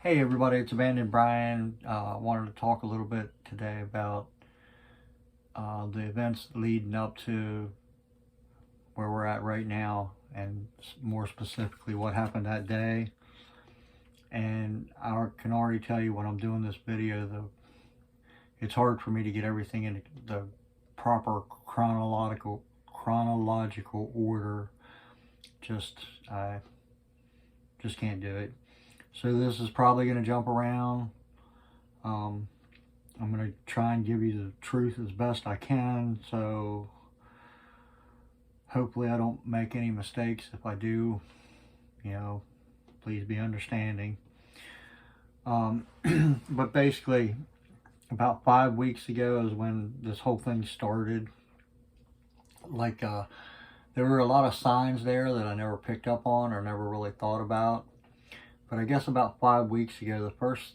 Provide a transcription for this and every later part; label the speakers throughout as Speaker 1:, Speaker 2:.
Speaker 1: Hey everybody, it's Abandoned Brian. I wanted to talk a little bit today about the events leading up to where we're at right now, and more specifically what happened that day. And I can already tell you when I'm doing this video, it's hard for me to get everything in the proper chronological order. I just can't do it. So this is probably going to jump around. Um, I'm going to try and give you the truth as best I can, so hopefully I don't make any mistakes. If I do, please be understanding. But basically, about 5 weeks ago is when this whole thing started. There were a lot of signs there that I never picked up on or never really thought about. But I guess about 5 weeks ago, the first,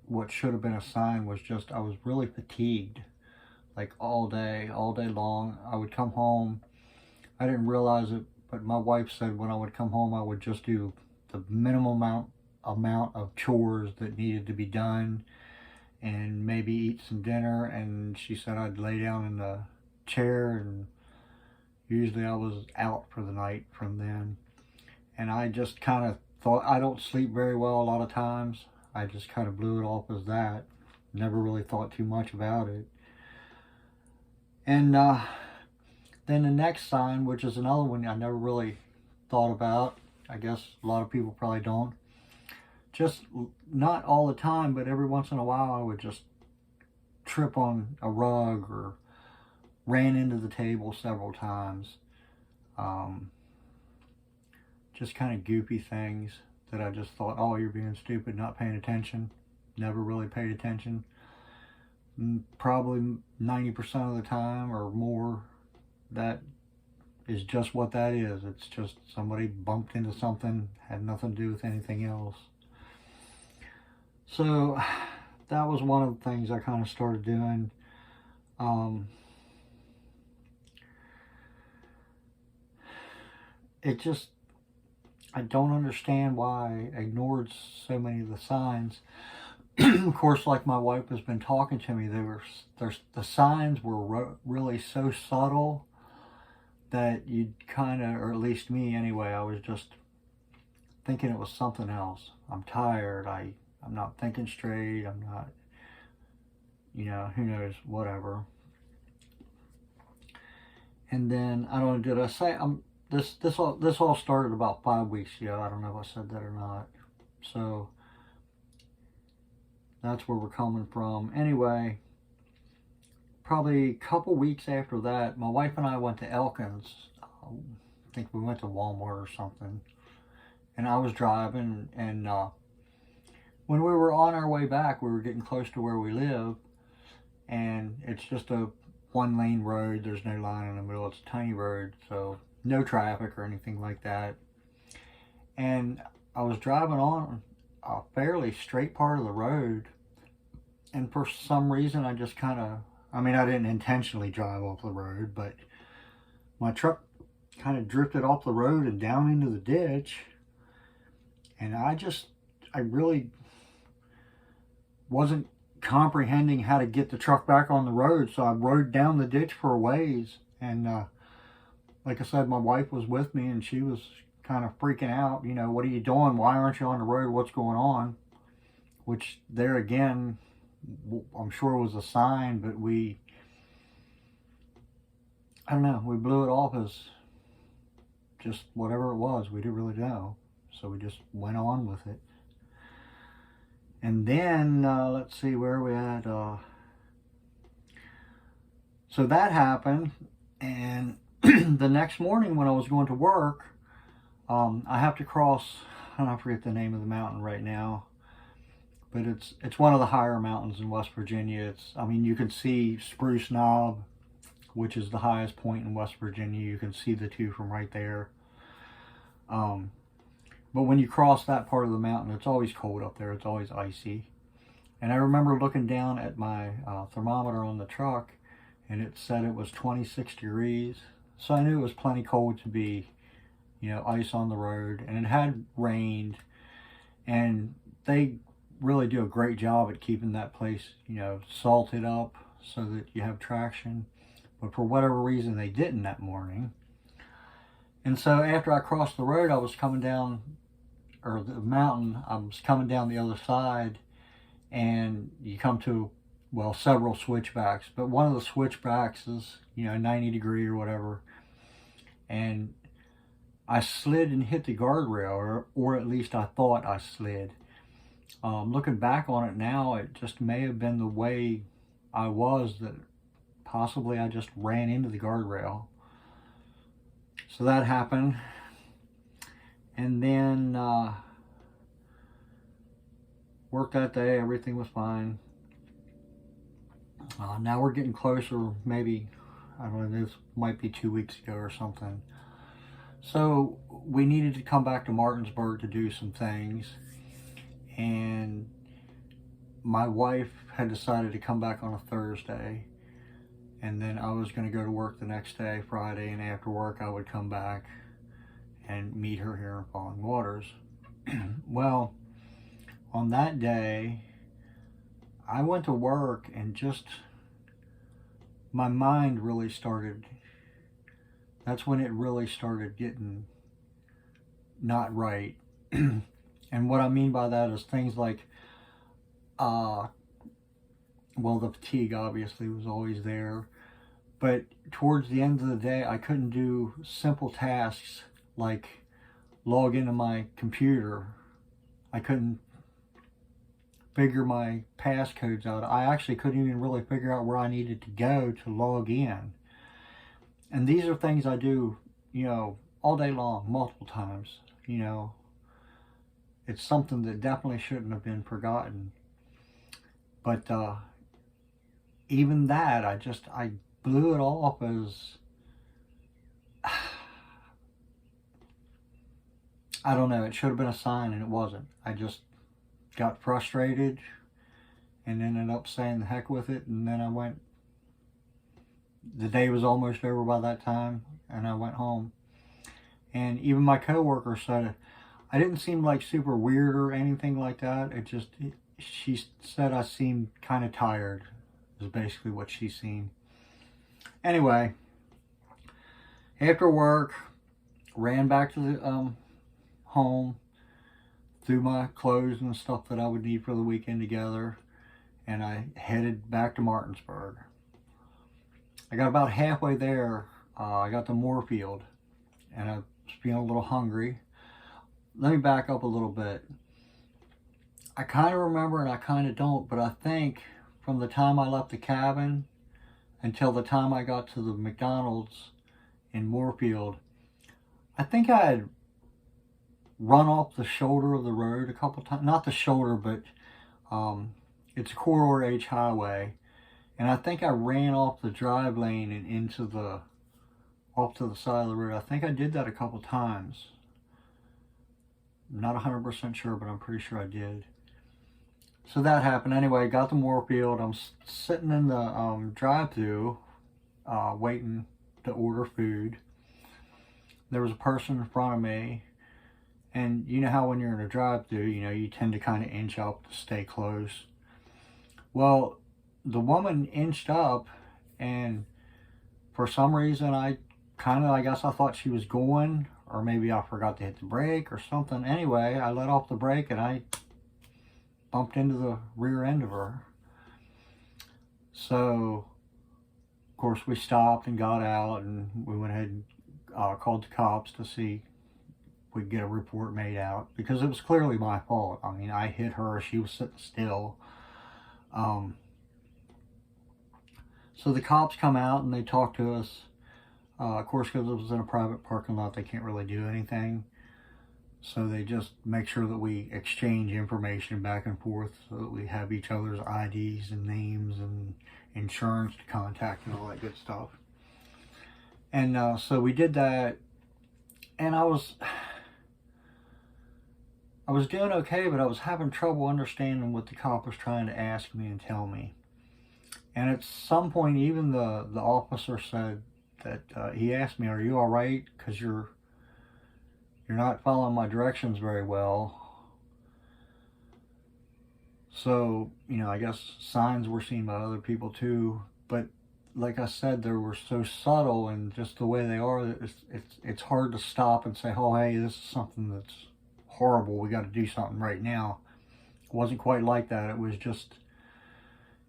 Speaker 1: what should have been a sign, was just I was really fatigued, like all day long. I would come home. I didn't realize it, but my wife said when I would come home, I would just do the minimum amount of chores that needed to be done and maybe eat some dinner. And she said I'd lay down in the chair, and usually I was out for the night from then. And I just kind of thought, I don't sleep very well a lot of times. I just kind of blew it off as that. Never really thought too much about it. And then the next sign, which is another one I never really thought about. I guess a lot of people probably don't. Just not all the time, but every once in a while I would just trip on a rug or ran into the table several times. Just kind of goofy things that I just thought, oh, you're being stupid, not paying attention. Never really paid attention. Probably 90% of the time or more, that is just what that is. It's just somebody bumped into something, had nothing to do with anything else. So that was one of the things I kind of started doing. I don't understand why I ignored so many of the signs. Of course, like my wife has been talking to me, the signs were really so subtle that you'd kind of, or at least me anyway, I was just thinking it was something else. I'm tired. I'm not thinking straight. I'm not, who knows, whatever. And then I don't know, did I say this all started about 5 weeks ago. I don't know if I said that or not. So that's where we're coming from. Anyway, probably a couple weeks after that, my wife and I went to Elkins. I think we went to Walmart or something. And I was driving, and when we were on our way back, we were getting close to where we live. And it's just a one-lane road. There's no line in the middle. It's a tiny road, so no traffic or anything like that. And I was driving on a fairly straight part of the road, and for some reason I just kind of, I didn't intentionally drive off the road, but my truck kind of drifted off the road and down into the ditch. And I really wasn't comprehending how to get the truck back on the road, so I rode down the ditch for a ways. And like I said, my wife was with me, and she was kind of freaking out. What are you doing? Why aren't you on the road? What's going on? Which, there again, I'm sure was a sign, but I don't know, we blew it off as just whatever it was. We didn't really know, so we just went on with it. And then let's see, where are we at? So that happened, and the next morning when I was going to work, I have to cross, I forget the name of the mountain right now, but it's one of the higher mountains in West Virginia. You can see Spruce Knob, which is the highest point in West Virginia. You can see the two from right there. But when you cross that part of the mountain, it's always cold up there. It's always icy. And I remember looking down at my thermometer on the truck, and it said it was 26 degrees. So I knew it was plenty cold to be, ice on the road. And it had rained, and they really do a great job at keeping that place, salted up so that you have traction. But for whatever reason, they didn't that morning. And so after I crossed the road, I was coming down, or the mountain, I was coming down the other side, and you come to, well, several switchbacks, but one of the switchbacks is, 90 degree or whatever. And I slid and hit the guardrail, or at least I thought I slid. Looking back on it now, it just may have been the way I was that possibly I just ran into the guardrail. So that happened. And then worked that day, everything was fine. Now we're getting closer, maybe, I don't know, this might be 2 weeks ago or something. So we needed to come back to Martinsburg to do some things. And my wife had decided to come back on a Thursday. And then I was going to go to work the next day, Friday, and after work I would come back and meet her here in Falling Waters. Well, on that day, I went to work and just, my mind really started, that's when it really started getting not right. And what I mean by that is things like, well, the fatigue obviously was always there, but towards the end of the day, I couldn't do simple tasks like log into my computer. I couldn't figure my passcodes out. I actually couldn't even really figure out where I needed to go to log in. And these are things I do, all day long, multiple times, It's something that definitely shouldn't have been forgotten. But even that, I blew it off as, I don't know, it should have been a sign and it wasn't. I just got frustrated and ended up saying the heck with it, and then I went, the day was almost over by that time, and I went home. And even my coworker said, I didn't seem like super weird or anything like that. She said I seemed kind of tired, is basically what she seen. Anyway, after work, ran back to the home, threw my clothes and stuff that I would need for the weekend together, and I headed back to Martinsburg. I got about halfway there. I got to Moorfield, and I was feeling a little hungry. Let me back up a little bit. I kind of remember and I kind of don't, but I think from the time I left the cabin until the time I got to the McDonald's in Moorfield, I think I had run off the shoulder of the road a couple times. Not the shoulder, but it's a Corridor H highway. And I think I ran off the drive lane and off to the side of the road. I think I did that a couple times. I'm not 100% sure, but I'm pretty sure I did. So that happened. Anyway, got to Moorfield. I'm sitting in the drive-thru waiting to order food. There was a person in front of me. And you know how when you're in a drive-thru, you tend to kind of inch up to stay close. Well, the woman inched up, and for some reason I guess I thought she was going, or maybe I forgot to hit the brake or something. Anyway, I let off the brake and I bumped into the rear end of her. So, of course, we stopped and got out, and we went ahead and called the cops to see if we could get a report made out, because it was clearly my fault. I mean, I hit her, she was sitting still. So the cops come out and they talk to us. Of course, because it was in a private parking lot, they can't really do anything. So they just make sure that we exchange information back and forth so that we have each other's IDs and names and insurance to contact and all that good stuff. And so we did that, and I was doing okay, but I was having trouble understanding what the cop was trying to ask me and tell me. And at some point, even the officer said that he asked me, "Are you all right? Because you're not following my directions very well." So, you know, I guess signs were seen by other people too, but like I said, they were so subtle and just the way they are, it's hard to stop and say, oh, hey, this is something that's horrible. We got to do something right now. It wasn't quite like that. It was just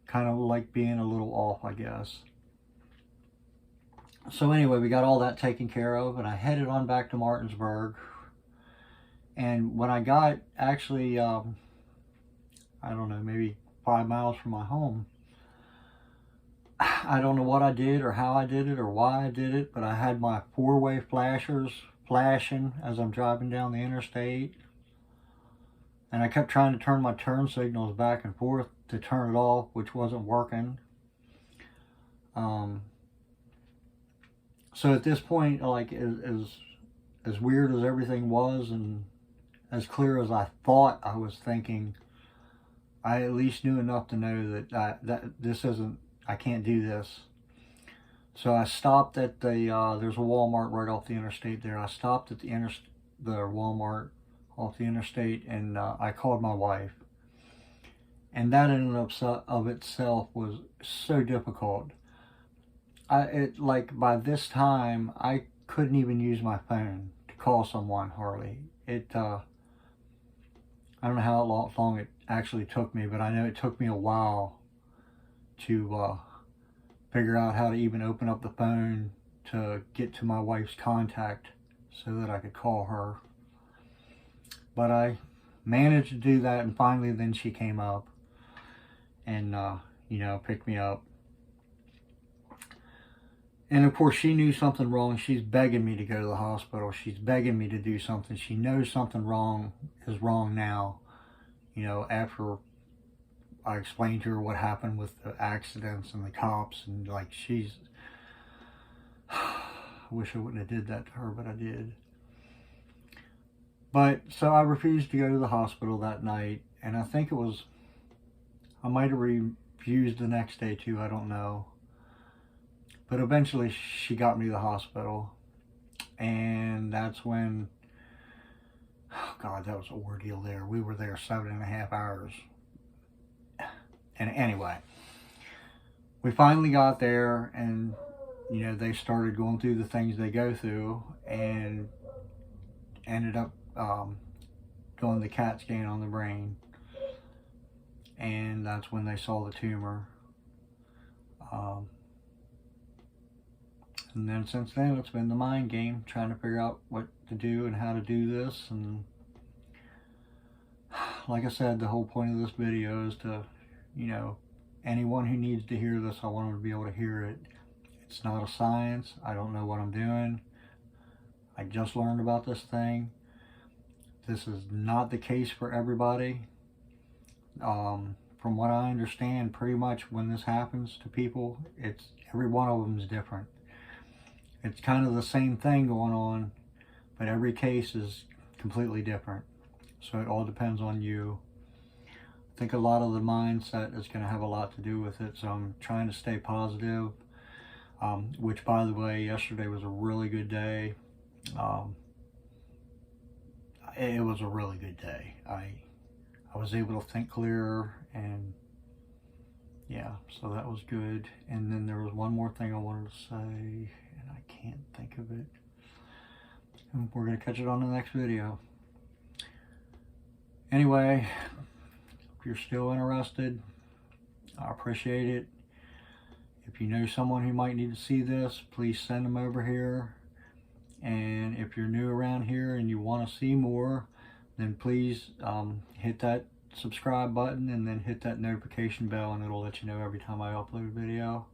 Speaker 1: kind of like being a little off, I guess. So anyway, we got all that taken care of, and I headed on back to Martinsburg. And when I got actually, I don't know, maybe 5 miles from my home, I don't know what I did or how I did it or why I did it, but I had my four-way flashers flashing as I'm driving down the interstate. And I kept trying to turn my turn signals back and forth to turn it off, which wasn't working. So at this point, like, as weird as everything was and as clear as I thought I was thinking, I at least knew enough to know that this isn't, I can't do this. So I stopped at the, there's a Walmart right off the interstate there. I stopped at the Walmart off the interstate, and I called my wife. And that in and of itself was so difficult. Like by this time, I couldn't even use my phone to call someone hardly. I don't know how long it actually took me, but I know it took me a while to figure out how to even open up the phone to get to my wife's contact so that I could call her. But I managed to do that, and finally then she came up and, you know, picked me up. And of course she knew something wrong. She's begging me to go to the hospital. She's begging me to do something. She knows something wrong is wrong now. You know, after I explained to her what happened with the accidents and the cops, and like I wish I wouldn't have did that to her, but I did. But so I refused to go to the hospital that night, and I think I might have refused the next day too, I don't know. But eventually she got me to the hospital, and that's when, oh God, that was an ordeal there. We were there 7.5 hours. And anyway, we finally got there, and, you know, they started going through the things they go through, and ended up doing the CAT scan on the brain. And that's when they saw the tumor. And then since then, it's been the mind game, trying to figure out what to do and how to do this. And like I said, the whole point of this video is to, you know, anyone who needs to hear this, I want them to be able to hear it. It's not a science. I don't know what I'm doing. I just learned about this thing. This is not the case for everybody. From what I understand, pretty much when this happens to people, every one of them is different. It's kind of the same thing going on, but every case is completely different. So it all depends on you. I think a lot of the mindset is going to have a lot to do with it. So I'm trying to stay positive, which, by the way, yesterday was a really good day. It was a really good day. I was able to think clearer, and yeah, so that was good. And then there was one more thing I wanted to say, and I can't think of it. And we're going to catch it on the next video. Anyway, if you're still interested, I appreciate it. If you know someone who might need to see this, please send them over here. And if you're new around here and you want to see more, then please hit that subscribe button and then hit that notification bell, and it'll let you know every time I upload a video.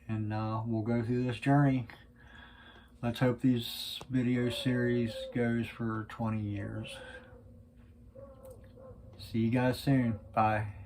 Speaker 1: And we'll go through this journey. Let's hope this video series goes for 20 years. See you guys soon. Bye.